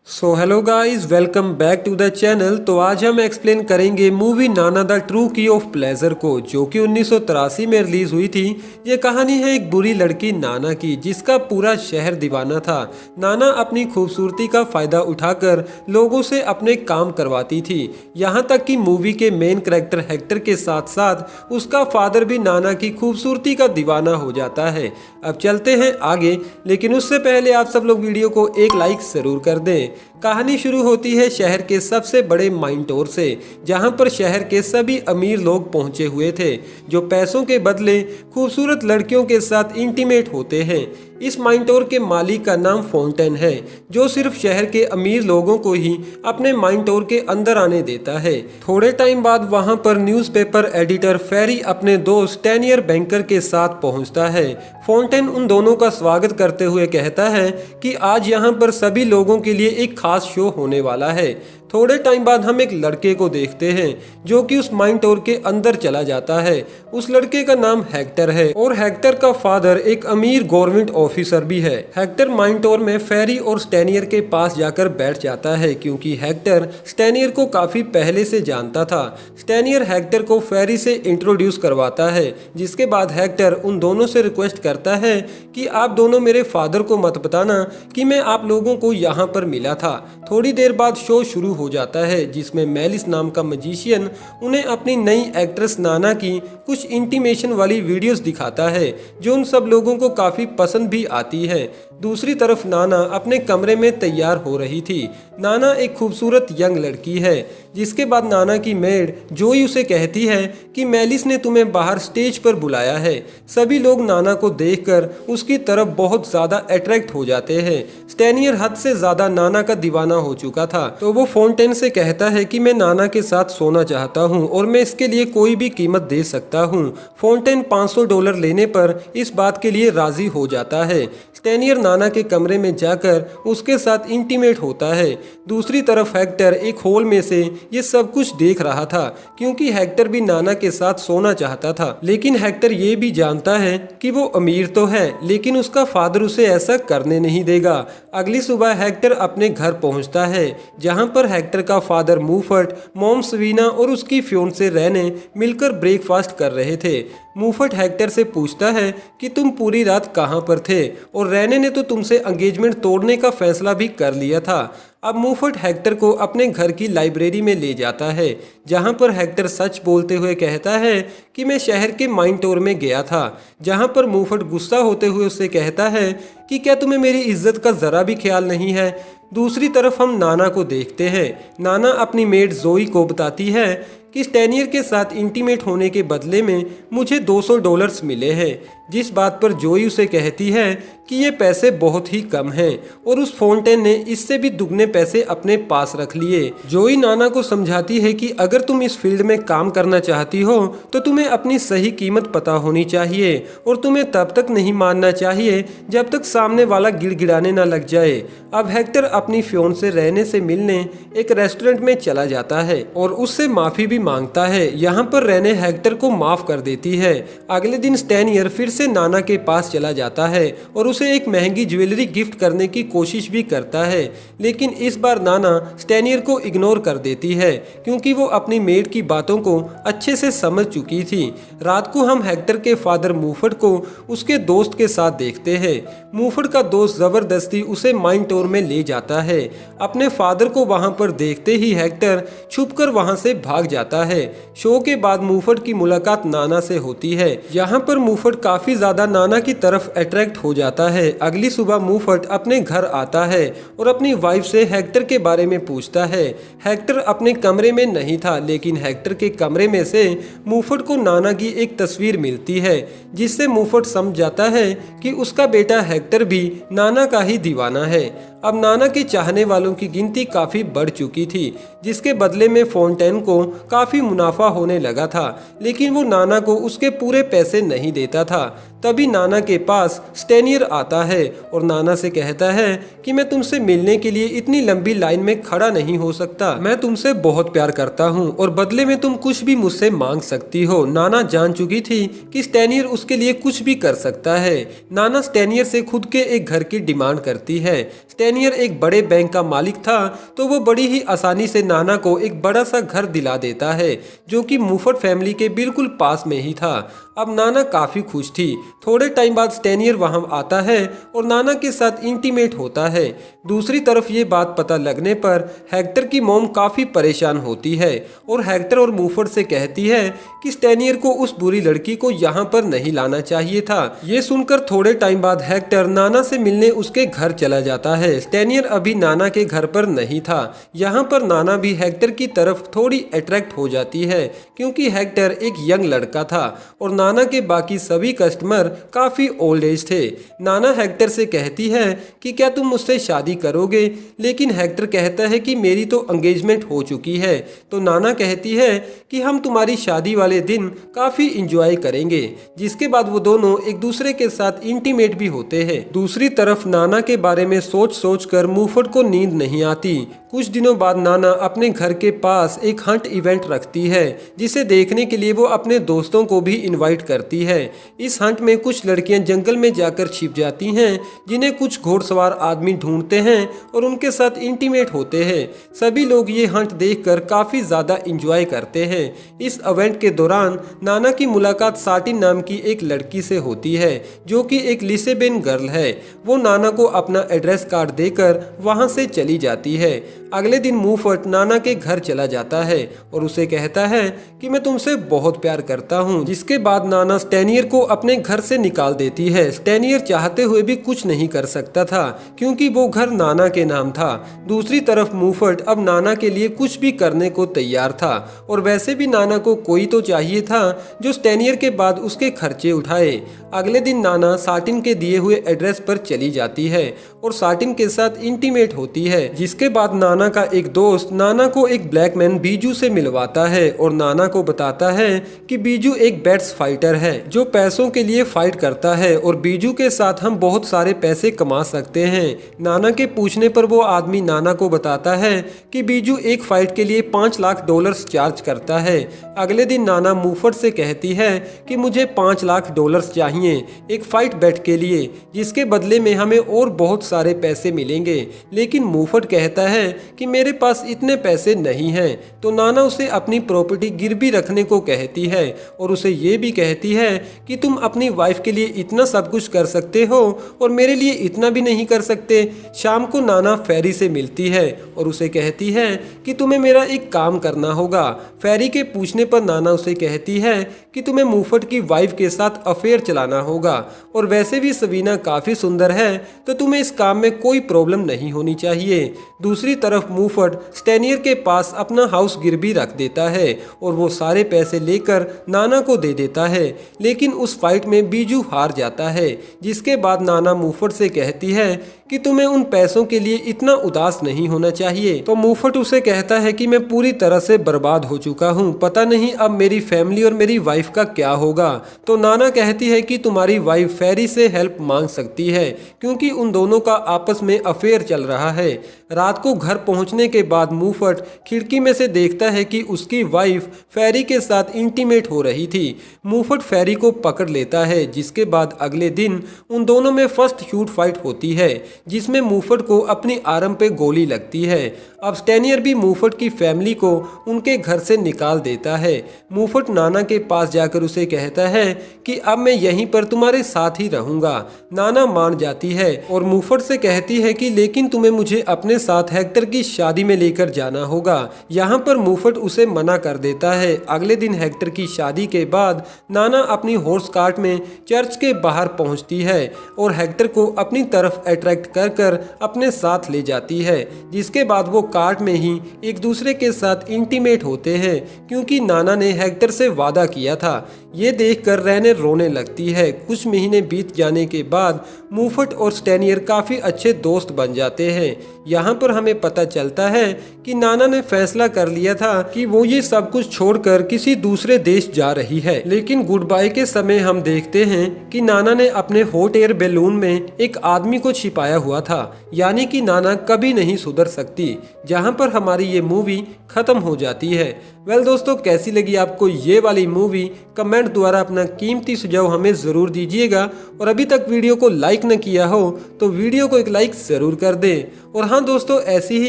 Hello guys, welcome back to the channel. तो आज हम एक्सप्लेन करेंगे movie Nana the true key of pleasure को, जो कि 1983 में रिलीज हुई थी। ये कहानी है एक बुरी लड़की नाना की, जिसका पूरा शहर दीवाना था। नाना अपनी खूबसूरती का फायदा उठाकर लोगों से अपने काम करवाती थी। यहाँ तक कि मूवी के मेन कैरेक्टर हेक्टर के साथ साथ उसका फादर भी नाना की खूबसूरती का दीवाना हो जाता है। अब चलते हैं आगे, लेकिन उससे पहले आप सब लोग वीडियो को एक लाइक जरूर कर दें। कहानी शुरू होती है शहर के सबसे बड़े माइंटोर से, जहां पर शहर के सभी अमीर लोग पहुंचे हुए थे, जो पैसों के बदले खूबसूरत लड़कियों के साथ इंटीमेट होते हैं। इस माइंटोर के मालिक का नाम फाउंटेन है, जो सिर्फ शहर के अमीर लोगों को ही अपने माइंटोर के अंदर आने देता है। थोड़े टाइम बाद वहां पर न्यूज़पेपर एडिटर फेरी अपने दोस्त टैनियर बैंकर के साथ पहुंचता है। फाउंटेन उन दोनों का स्वागत करते हुए कहता है कि आज यहां पर सभी लोगों के लिए एक खास शो होने वाला है। थोड़े टाइम बाद हम एक लड़के को देखते हैं जो कि उस माइंटोर के अंदर चला जाता है। उस लड़के का नाम हेक्टर है और हेक्टर का फादर एक अमीर गवर्नमेंट ऑफिसर भी है। हेक्टर माइंटोर में फेरी और स्टैनियर के पास जाकर बैठ जाता है, क्योंकि हेक्टर स्टैनियर को काफी पहले से जानता था। स्टैनियर हेक्टर को फेरी से इंट्रोड्यूस करवाता है, जिसके बाद हेक्टर उन दोनों से रिक्वेस्ट करता है कि आप दोनों मेरे फादर को मत बताना कि मैं आप लोगों को यहाँ पर मिला था। थोड़ी देर बाद शो शुरू हो जाता है, जिसमें मेलिस नाम का मजिशियन उन्हें अपनी नई एक्ट्रेस नाना की कुछ इंटीमेशन वाली वीडियोस दिखाता है, जो उन सब लोगों को काफी पसंद भी आती है। दूसरी तरफ नाना अपने कमरे में तैयार हो रही थी। नाना एक खूबसूरत यंग लड़की है, जिसके बाद नाना की मेड जोई उसे कहती है कि मेलिस ने तुम्हें बाहर स्टेज पर बुलाया है। सभी लोग नाना को देखकर उसकी तरफ बहुत ज्यादा अट्रैक्ट हो जाते हैं। स्टैनियर हद से ज्यादा नाना का दीवाना हो चुका था, तो वो फाउंटेन से कहता है कि मैं नाना के साथ सोना चाहता हूँ और मैं इसके लिए कोई भी कीमत दे सकता हूँ। फाउंटेन $500 लेने पर इस बात के लिए राजी हो जाता है। स्टैनियर नाना के कमरे में जाकर उसके साथ इंटीमेट होता है। दूसरी तरफ हेक्टर एक हॉल में से ये सब कुछ देख रहा था, क्योंकि हेक्टर भी नाना के साथ सोना चाहता था। लेकिन हेक्टर ये भी जानता है कि वो अमीर तो है, लेकिन उसका फादर उसे ऐसा करने नहीं देगा। अगली सुबह हेक्टर अपने घर पहुंचता है, जहां पर हेक्टर का फादर मूफट, मॉम सवीना और उसकी फियोंसे रेने मिलकर ब्रेकफास्ट कर रहे थे। मूफट हेक्टर से पूछता है कि तुम पूरी रात कहां पर थे, और रेने ने तो तुमसे एंगेजमेंट तोड़ने का फैसला भी कर लिया था। अब मूफट हेक्टर को अपने घर की लाइब्रेरी में ले जाता है, जहां पर हेक्टर सच बोलते हुए कहता है कि मैं शहर के माइंटोर में गया था। जहां पर मूफट गुस्सा होते हुए उससे कहता है कि क्या तुम्हें मेरी इज्जत का जरा भी ख्याल नहीं है। दूसरी तरफ हम नाना को देखते हैं। नाना अपनी मेड जोई को बताती है कि स्टैनियर के साथ इंटीमेट होने के बदले में मुझे $200 मिले हैं, जिस बात पर जोई उसे कहती है कि ये पैसे बहुत ही कम हैं और उस फाउंटेन ने इससे भी दुगने पैसे अपने पास रख लिए। जोई नाना को समझाती है कि अगर तुम इस फील्ड में काम करना चाहती हो तो तुम्हें अपनी सही कीमत पता होनी चाहिए, और तुम्हें तब तक नहीं मानना चाहिए जब तक सामने वाला गिड़गिड़ाने ना लग जाए। अब हेक्टर अपनी फियोंसे रेने से मिलने एक रेस्टोरेंट में चला जाता है और उससे माफी भी मांगता है। यहाँ पर रेने हेक्टर को माफ कर देती है। अगले दिन स्टैनियर फिर से नाना के पास चला जाता है और उसे एक महंगी ज्वेलरी गिफ्ट करने की कोशिश भी करता है, लेकिन इस बार नाना स्टैनियर को इग्नोर कर देती है, क्योंकि वो अपनी मेड की बातों को अच्छे से समझ चुकी थी। रात को हम हेक्टर के फादर मूफट को उसके दोस्त के साथ देखते हैं। मूफट का दोस्त जबरदस्ती उसे माइंटोर में ले जाता है। अपने फादर को वहां पर देखते ही हेक्टर छुपकर वहां से भाग जाता है। शो के बाद मूफट की मुलाकात नाना से होती है। यहाँ पर मूफट काफी ज्यादा नाना की तरफ अट्रैक्ट हो जाता है। अगली सुबह मूफट अपने घर आता है और अपनी वाइफ से हेक्टर के बारे में पूछता है। हेक्टर अपने कमरे में नहीं था, लेकिन हेक्टर के कमरे में से मूफट को नाना की एक तस्वीर मिलती है, जिससे मूफट समझ जाता है कि उसका बेटा हेक्टर भी नाना का ही दीवाना है। अब नाना के चाहने वालों की गिनती काफी बढ़ चुकी थी, जिसके बदले में फाउंटेन को काफी मुनाफा होने लगा था, लेकिन वो नाना को उसके पूरे पैसे नहीं देता था। तभी नाना के पास स्टैनियर आता है और नाना से कहता है कि मैं तुमसे मिलने के लिए इतनी लंबी लाइन में खड़ा नहीं हो सकता। मैं तुमसे बहुत प्यार करता हूँ और बदले में तुम कुछ भी मुझसे मांग सकती हो। नाना जान चुकी थी कि स्टैनियर उसके लिए कुछ भी कर सकता है। नाना स्टैनियर से खुद के एक घर की डिमांड करती है। स्टेनियर एक बड़े बैंक का मालिक था तो वो बड़ी ही आसानी से नाना को एक बड़ा सा घर दिला देता है जो कि मुफट फैमिली के बिल्कुल पास में ही था। अब नाना काफी खुश थी। थोड़े टाइम बाद स्टेनियर वहां आता है और नाना के साथ इंटीमेट होता है। दूसरी तरफ ये बात पता लगने पर हेक्टर की मॉम काफी परेशान होती है और हेक्टर और मुफट से कहती है कि स्टेनियर को उस बुरी लड़की को यहाँ पर नहीं लाना चाहिए था। ये सुनकर थोड़े टाइम बाद हेक्टर नाना से मिलने उसके घर चला जाता है। स्टेनियर अभी नाना के घर पर नहीं था। यहाँ पर नाना भी हेक्टर की तरफ थोड़ी अट्रैक्ट हो जाती है क्योंकि हेक्टर एक यंग लड़का था और नाना के बाकी सभी कस्टमर काफी ओल्ड एज थे। नाना हेक्टर से कहती है कि क्या तुम मुझसे शादी करोगे, लेकिन हेक्टर कहता है कि मेरी तो एंगेजमेंट हो चुकी है। तो नाना कहती है कि हम तुम्हारी शादी वाले दिन काफी इंजॉय करेंगे, जिसके बाद वो दोनों एक दूसरे के साथ इंटीमेट भी होते हैं। दूसरी तरफ नाना के बारे में सोच कर मुफट को नींद नहीं आती। कुछ दिनों बाद नाना अपने घर के पास एक हंट इवेंट रखती है जिसे देखने के लिए वो अपने दोस्तों को भी इनवाइट करती है। इस हंट में कुछ लड़कियां जंगल में जाकर छिप जाती हैं जिन्हें कुछ घोड़सवार आदमी ढूंढते हैं और उनके साथ इंटीमेट होते हैं। सभी लोग ये हंट देखकर काफी ज्यादा इंजॉय करते हैं। इस इवेंट के दौरान नाना की मुलाकात साटिन नाम की एक लड़की से होती है जो कि एक लिसेबेन गर्ल है। वो नाना को अपना एड्रेस कार्ड देकर वहां से चली जाती है। अगले दिन मुफट नाना के घर चला जाता है और उसे कहता है कि मैं तुमसे बहुत प्यार करता हूँ, जिसके बाद नाना स्टेनियर को अपने घर से निकाल देती है। स्टेनियर चाहते हुए भी कुछ नहीं कर सकता था क्योंकि वो घर नाना के नाम था। दूसरी तरफ मुफट अब नाना के लिए कुछ भी करने को तैयार था और वैसे भी नाना को कोई तो चाहिए था जो स्टेनियर के बाद उसके खर्चे उठाए। अगले दिन नाना साटिन के दिए हुए एड्रेस पर चली जाती है और साटिन के साथ इंटीमेट होती है, जिसके बाद नाना का एक दोस्त नाना को एक ब्लैक मैन बीजू से मिलवाता है और नाना को बताता है कि बीजू एक बैट्स फाइटर है जो पैसों के लिए फाइट करता है और बीजू के साथ हम बहुत सारे पैसे कमा सकते हैं। नाना के पूछने पर वो आदमी नाना को बताता है कि बीजू एक फाइट के लिए $5 लाख चार्ज करता है। अगले दिन नाना मुफट से कहती है कि मुझे $5 लाख चाहिए एक फाइट बेट के लिए, जिसके बदले में हमें और बहुत सारे पैसे मिलेंगे। लेकिन मुफट कहता है कि मेरे पास इतने पैसे नहीं हैं। तो नाना उसे अपनी प्रॉपर्टी गिरवी रखने को कहती है और उसे ये भी कहती है कि तुम अपनी वाइफ के लिए इतना सब कुछ कर सकते हो और मेरे लिए इतना भी नहीं कर सकते। शाम को नाना फेरी से मिलती है और उसे कहती है कि तुम्हें मेरा एक काम करना होगा। फेरी के पूछने पर नाना उसे कहती है कि तुम्हें मुफट की वाइफ के साथ अफेयर चलाना होगा और वैसे भी सवीना काफी सुंदर है तो तुम्हें इस काम में कोई प्रॉब्लम नहीं होनी चाहिए। दूसरी तरफ मुफट स्टेनियर के पास अपना हाउस गिरवी रख देता है और वो सारे पैसे लेकर नाना को दे देता है, लेकिन उस फाइट में बीजू हार जाता है। जिसके बाद नाना मुफट से कहती है कि तुम्हें उन पैसों के लिए इतना उदास नहीं होना चाहिए। तो मुफट उसे कहता है कि मैं पूरी तरह से बर्बाद हो चुका हूँ, पता नहीं अब मेरी फैमिली और मेरी वाइफ का क्या होगा। तो नाना कहती है कि तुम्हारी वाइफ फेरी से हेल्प मांग सकती है क्योंकि उन दोनों का आपस में अफेयर चल रहा है। रात को घर पहुंचने के बाद मुफट खिड़की में से देखता है कि उसकी वाइफ फेरी के साथ इंटीमेट हो रही थी। मुफट फेरी को पकड़ लेता है, जिसके बाद अगले दिन उन दोनों में फर्स्ट शूट फाइट होती है जिसमें मुफट को अपनी आर्म पे गोली लगती है। अब स्टेनियर भी मुफट की फैमिली को उनके घर से निकाल देता है। मुफट नाना के पास जाकर उसे कहता है कि अब मैं यहीं पर तुम्हारे साथ ही रहूंगा। नाना मान जाती है और मुफट से कहती है कि लेकिन तुम्हें मुझे अपने साथ हेक्टर की शादी में लेकर जाना होगा। यहाँ पर मुफट उसे मना कर देता है। अगले दिन हेक्टर की शादी के बाद नाना अपनी हॉर्स कार्ट में चर्च के बाहर पहुँचती है और हेक्टर को अपनी तरफ अट्रैक्ट कर अपने साथ ले जाती है, जिसके बाद वो कार्ट में ही एक दूसरे के साथ इंटीमेट होते हैं क्योंकि नाना ने हेक्टर से वादा किया था। ये देखकर रैने रोने लगती है। कुछ महीने बीत जाने के बाद मुफट और स्टेनियर काफी अच्छे दोस्त बन जाते हैं। यहाँ पर हमें पता चलता है कि नाना ने फैसला कर लिया था कि वो ये सब कुछ छोड़कर किसी दूसरे देश जा रही है। लेकिन गुड बाय के समय हम देखते हैं कि नाना ने अपने हॉट एयर बैलून में एक आदमी को छिपाया बताया हुआ था, यानी कि नाना कभी नहीं सुधर सकती, जहां पर हमारी ये मूवी खत्म हो जाती है। वेल दोस्तों, कैसी लगी आपको ये वाली मूवी? कमेंट द्वारा अपना कीमती सुझाव हमें ज़रूर दीजिएगा। और अभी तक वीडियो को लाइक न किया हो तो वीडियो को एक लाइक ज़रूर कर दें। और हाँ दोस्तों, ऐसी ही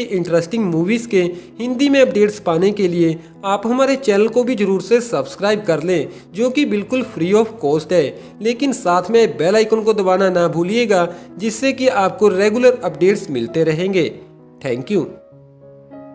इंटरेस्टिंग मूवीज़ के हिंदी में अपडेट्स पाने के लिए आप हमारे चैनल को भी जरूर से सब्सक्राइब कर लें, जो कि बिल्कुल फ्री ऑफ कॉस्ट है। लेकिन साथ में बेल आइकन को दबाना ना भूलिएगा, जिससे कि आपको रेगुलर अपडेट्स मिलते रहेंगे। Thank you.